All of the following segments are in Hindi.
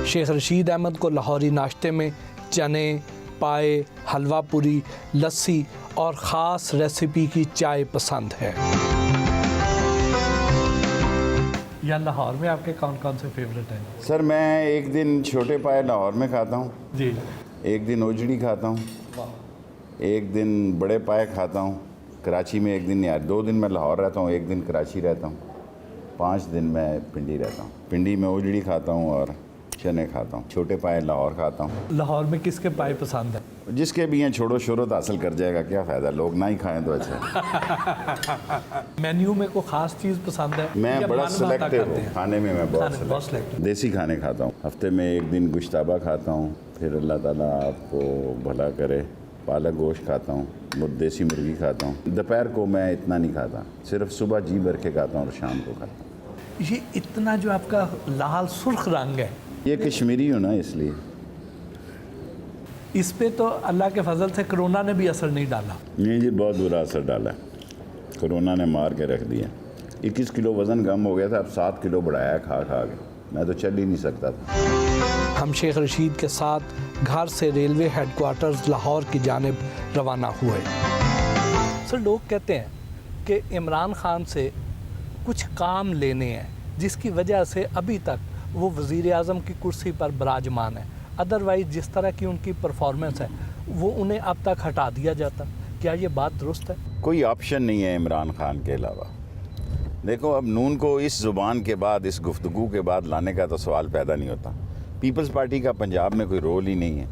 शेख रशीद अहमद को लाहौरी नाश्ते में चने, पाए, हलवा पूरी, लस्सी और ख़ास रेसिपी की चाय पसंद है। या लाहौर में आपके कौन कौन से फेवरेट हैं? सर मैं एक दिन छोटे पाए लाहौर में खाता हूँ जी, एक दिन ओजड़ी खाता हूँ, एक दिन बड़े पाए खाता हूँ कराची में, एक दिन यार 2 दिन मैं लाहौर रहता हूँ, एक दिन कराची रहता हूँ, 5 दिन मैं पिंडी रहता हूँ। पिंडी में ओजड़ी खाता हूँ और चने खाता हूँ। छोटे पाए लाहौर खाता हूँ। लाहौर में किसके पाए पसंद है? जिसके भी हैं छोड़ो शोहरत हासिल कर जाएगा, क्या फ़ायदा, लोग ना ही खाएं तो अच्छा। मेन्यू में कोई ख़ास चीज़ पसंद है? मैं बड़ा सिलेक्टिव हूँ खाने में, मैं बहुत सिलेक्टिव। देसी खाने खाता हूँ। हफ्ते में एक दिन गोश्ताबा खाता हूँ, फिर अल्लाह ताला आपको भला करे पालक गोश्त खाता हूँ, वो देसी मुर्गी खाता हूँ। दोपहर को मैं इतना नहीं खाता, सिर्फ सुबह जी भर के खाता हूँ और शाम को खाता हूँ। ये इतना जो आपका लाल सुर्ख रंग है, ये कश्मीरी हो ना इसलिए। इस पे तो अल्लाह के फजल से कोरोना ने भी असर नहीं डाला। नहीं जी, बहुत बुरा असर डाला है, कोरोना ने मार के रख दिया। 21 किलो वज़न कम हो गया था, अब 7 किलो बढ़ाया खा खा के, मैं तो चल ही नहीं सकता था। हम शेख रशीद के साथ घर से रेलवे हेडक्वार्टर्स लाहौर की जानिब रवाना हुए। सर, लोग कहते हैं कि इमरान खान से कुछ काम लेने हैं, जिसकी वजह से अभी तक वो वज़ीर आज़म की कुर्सी पर विराजमान है, अदरवाइज़ जिस तरह की उनकी परफॉर्मेंस है वो उन्हें अब तक हटा दिया जाता। क्या ये बात दुरुस्त है? कोई ऑप्शन नहीं है इमरान खान के अलावा। देखो, अब नून को इस ज़ुबान के बाद, इस गुफ्तगू के बाद लाने का तो सवाल पैदा नहीं होता। पीपल्स पार्टी का पंजाब में कोई रोल ही नहीं है।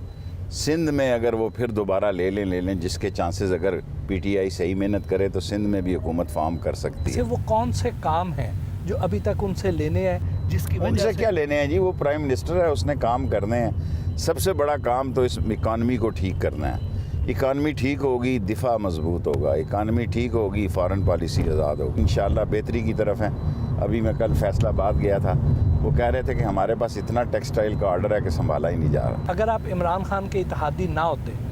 सिंध में अगर वो फिर दोबारा ले लें, जिसके चांसेस, अगर पीटीआई सही मेहनत करे तो सिंध में भी हुकूमत फॉर्म कर सकती है। वो कौन से काम हैं जो अभी तक उनसे लेने हैं, जिसकी वजह उनसे से? क्या लेने हैं जी, वो प्राइम मिनिस्टर है, उसने काम करने हैं। सबसे बड़ा काम तो इस इकानमी को ठीक करना है। इकानमी ठीक होगी, दिफा मजबूत होगा, इकानमी ठीक होगी, फॉरेन पॉलिसी आज़ाद होगी, इंशाल्लाह बेहतरी की तरफ है। अभी मैं कल फैसलाबाद गया था, वो कह रहे थे कि हमारे पास इतना टेक्सटाइल का ऑर्डर है कि संभाला ही नहीं जा रहा। अगर आप इमरान खान के इत्तेहादी ना होते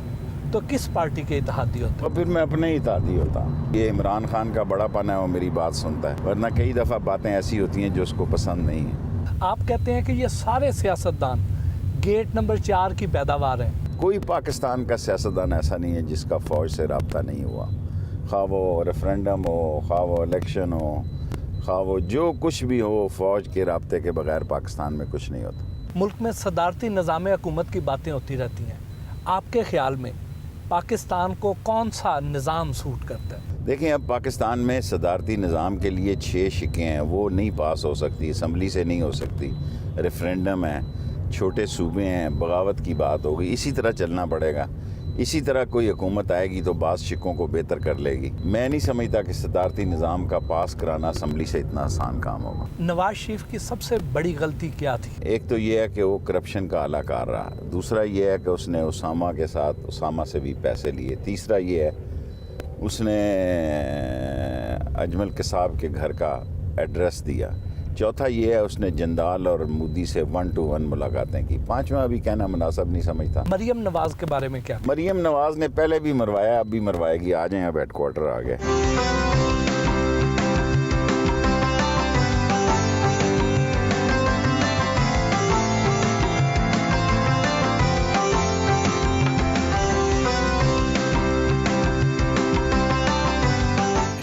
तो किस पार्टी के इत्तेहादी होते? तो फिर मैं अपने ही इत्तेहादी होता। ये इमरान खान का बड़ापन है, वो मेरी बात सुनता है, वरना कई दफ़ा बातें ऐसी होती हैं जो उसको पसंद नहीं है। आप कहते हैं कि ये सारे सियासतदान गेट नंबर 4 की पैदावार हैं। कोई पाकिस्तान का सियासतदान ऐसा नहीं है जिसका फ़ौज से रब्ता नहीं हुआ, खा वो रेफरेंडम हो, खा वो इलेक्शन हो, खा वो जो कुछ भी हो, फ़ौज के रब्ते के बगैर पाकिस्तान में कुछ नहीं होता। मुल्क में सदारती निज़ाम हुकूमत की बातें होती रहती हैं। आपके ख्याल में पाकिस्तान को कौन सा निज़ाम सूट करता है? देखें, अब पाकिस्तान में सदारती निज़ाम के लिए 6 शिकें हैं, वो नहीं पास हो सकती, असम्बली से नहीं हो सकती, रेफरेंडम है, छोटे सूबे हैं, बगावत की बात होगी। इसी तरह चलना पड़ेगा। इसी तरह कोई हुकूमत आएगी तो बास शिकों को बेहतर कर लेगी। मैं नहीं समझता कि सदारती निज़ाम का पास कराना असम्बली से इतना आसान काम होगा। नवाज शरीफ की सबसे बड़ी गलती क्या थी? एक तो ये है कि वो करप्शन का आलाकार रहा, दूसरा ये है कि उसने उसामा के साथ, उसामा से भी पैसे लिए, तीसरा ये है उसने अजमल कसाब के घर का एड्रेस दिया, चौथा ये है उसने जंदाल और मोदी से 1-to-1 मुलाकातें की, पांचवा अभी कहना मुनासिब नहीं समझता। मरियम नवाज के बारे में क्या? मरियम नवाज ने पहले भी मरवाया, अब भी मरवाएगी। आ जाए, अब हेडक्वार्टर आ गए।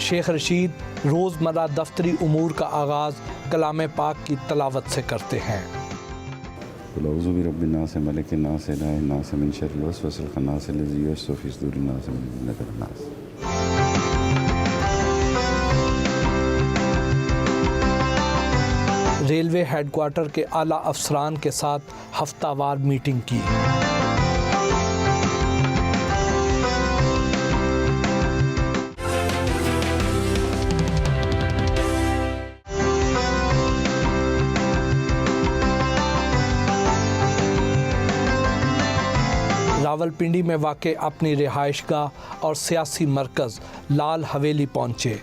शेख रशीद रोज़मर्रा दफ्तरी उमूर का आगाज़ कलाम पाक की तलावत से करते हैं। रेलवे हेडक्वार्टर के आला अफसरान के साथ हफ्तावार मीटिंग की। रावलपिंडी में वाक़े अपनी रिहाइशगाह और सियासी मरकज़ लाल हवेली पहुँचे।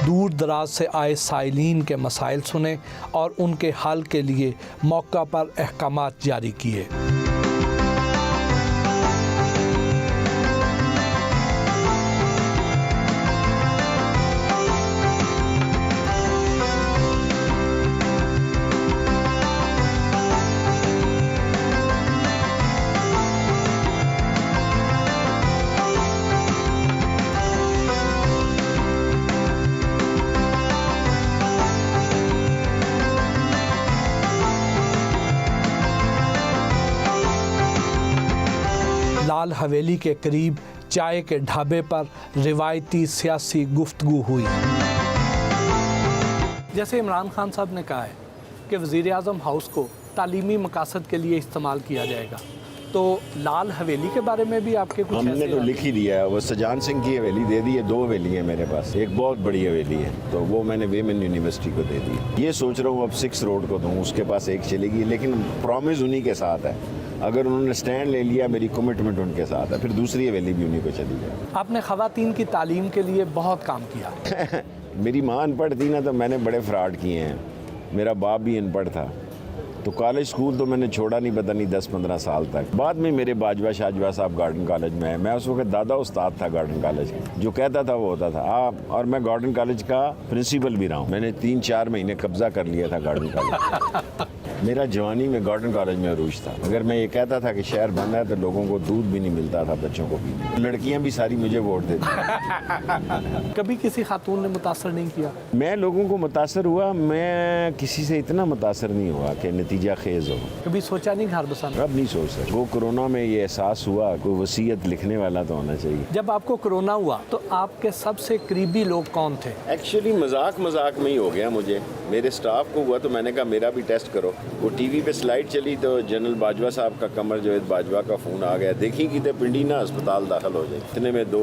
दूर दराज से आए साइलीन के मसाइल सुने और उनके हल के लिए मौका पर अहकामात जारी किए। लाल हवेली के करीब चाय के ढाबे पर रिवायती सियासी गुफ्तगू हुई। जैसे इमरान खान साहब ने कहा है कि वज़ीर-ए-आज़म हाउस को तालीमी मकासद के लिए इस्तेमाल किया जाएगा, तो लाल हवेली के बारे में भी आपके कुछ हमने तो लिख ही दिया है। वो सजान सिंह की हवेली दे दी है, 2 हवेली है मेरे पास, एक बहुत बड़ी हवेली है, तो वो मैंने वेमेन यूनिवर्सिटी को दे दी। ये सोच रहा हूँ अब 6 रोड को दूँ, उसके पास एक चलेगी, लेकिन प्रॉमिस उन्हीं के साथ है। अगर उन्होंने स्टैंड ले लिया, मेरी कमिटमेंट उनके साथ है, फिर दूसरी हवेली भी उन्हीं को चली जाए। आपने ख़वातीन की तालीम के लिए बहुत काम किया। मेरी माँ अनपढ़ थी ना, तो मैंने बड़े फ्रॉड किए हैं। मेरा बाप भी अनपढ़ था, तो कॉलेज स्कूल तो मैंने छोड़ा नहीं, पता नहीं 10-15 साल तक। बाद में मेरे बाजवा शाहजवा साहब गार्डन कॉलेज में है, मैं उस वक्त दादा उस्ताद था गार्डन कॉलेज का, जो कहता था वो होता था। और मैं गार्डन कॉलेज का प्रिंसिपल भी रहा हूँ। मैंने 3-4 महीने कब्जा कर लिया था गार्डन कॉलेज। मेरा जवानी में गार्डन कॉलेज में अरूज था। अगर मैं ये कहता था कि शहर बंद है, तो लोगों को दूध भी नहीं मिलता था बच्चों को पीने। लड़कियां भी सारी मुझे वोट देती। कभी किसी खातून ने मुतासर नहीं किया? मैं लोगों को मुतासर हुआ, मैं किसी से इतना मुतासर नहीं हुआ कि नतीजा खेज हो। कभी सोचा नहीं घर बसाना? अब नहीं सोच सकता। वो कोरोना में ये एहसास हुआ, कोई वसीयत लिखने वाला तो होना चाहिए। जब आपको कोरोना हुआ तो आपके सबसे करीबी लोग कौन थे? एक्चुअली मजाक में ही हो गया मुझे। मेरे स्टाफ को हुआ तो मैंने कहा मेरा भी टेस्ट करो। वो टीवी पे स्लाइड चली तो जनरल बाजवा साहब का, कमर जावेद बाजवा का फ़ोन आ गया, देखी कि पिंडी ना अस्पताल दाखिल हो जाए। इतने में 2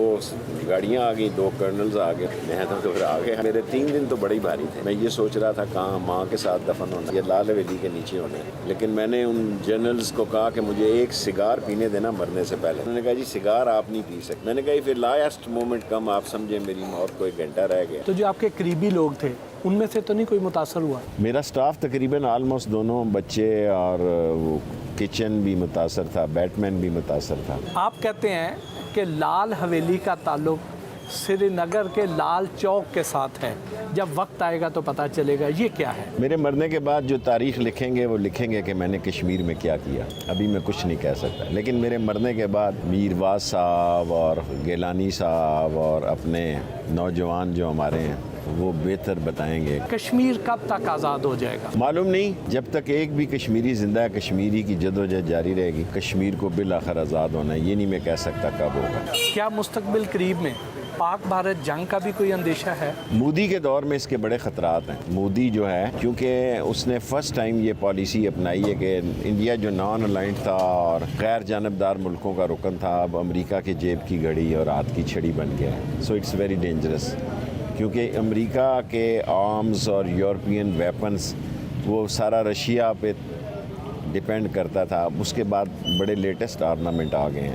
गाड़ियाँ आ गई, 2 कर्नल्स आ गए। मैं तो फिर आ गया। मेरे 3 दिन तो बड़े ही भारी थे। मैं ये सोच रहा था कहाँ माँ के साथ दफन होना, ये लाल हवेली के नीचे होना है। लेकिन मैंने उन जनरल्स को कहा कि मुझे एक सिगार पीने देना मरने से पहले। उन्होंने कहा जी सिगार आप नहीं पी सकते। मैंने कहा फिर लास्ट मोमेंट कम, आप समझे मेरी मौत को 1 घंटा रह गया। तो जो आपके करीबी लोग थे उनमें से तो नहीं कोई मुतासर हुआ? मेरा स्टाफ तकरीबन आलमोस्ट दोनों बच्चे और वो किचन भी मुतासर था, बैटमैन भी मुतासर था। आप कहते हैं कि लाल हवेली का ताल्लुक श्रीनगर के लाल चौक के साथ है, जब वक्त आएगा तो पता चलेगा। ये क्या है? मेरे मरने के बाद जो तारीख लिखेंगे वो लिखेंगे कि मैंने कश्मीर में क्या किया। अभी मैं कुछ नहीं कह सकता, लेकिन मेरे मरने के बाद मीरवाज साहब और गिलानी साहब और अपने नौजवान जो हमारे हैं वो बेहतर बताएंगे। कश्मीर कब तक आज़ाद हो जाएगा? मालूम नहीं, जब तक एक भी कश्मीरी जिंदा है, कश्मीरी की जदोजहद जारी रहेगी। कश्मीर को बिल आखिर आज़ाद होना है, ये नहीं मैं कह सकता कब होगा। क्या मुस्तकबिल करीब में पाक भारत जंग का भी कोई अंदेशा है? मोदी के दौर में इसके बड़े ख़तरात हैं। मोदी जो है, क्योंकि उसने फर्स्ट टाइम ये पॉलिसी अपनाई है कि इंडिया जो नॉन अलाइंड था और गैर जानबदार मुल्कों का रुकन था, अब अमेरिका के जेब की घड़ी और हाथ की छड़ी बन गया है। सो इट्स वेरी डेंजरस, क्योंकि अमेरिका के आर्म्स और यूरोपियन वेपन्स वो सारा रशिया पे डिपेंड करता था। उसके बाद बड़े लेटेस्ट आर्मामेंट आ गए हैं।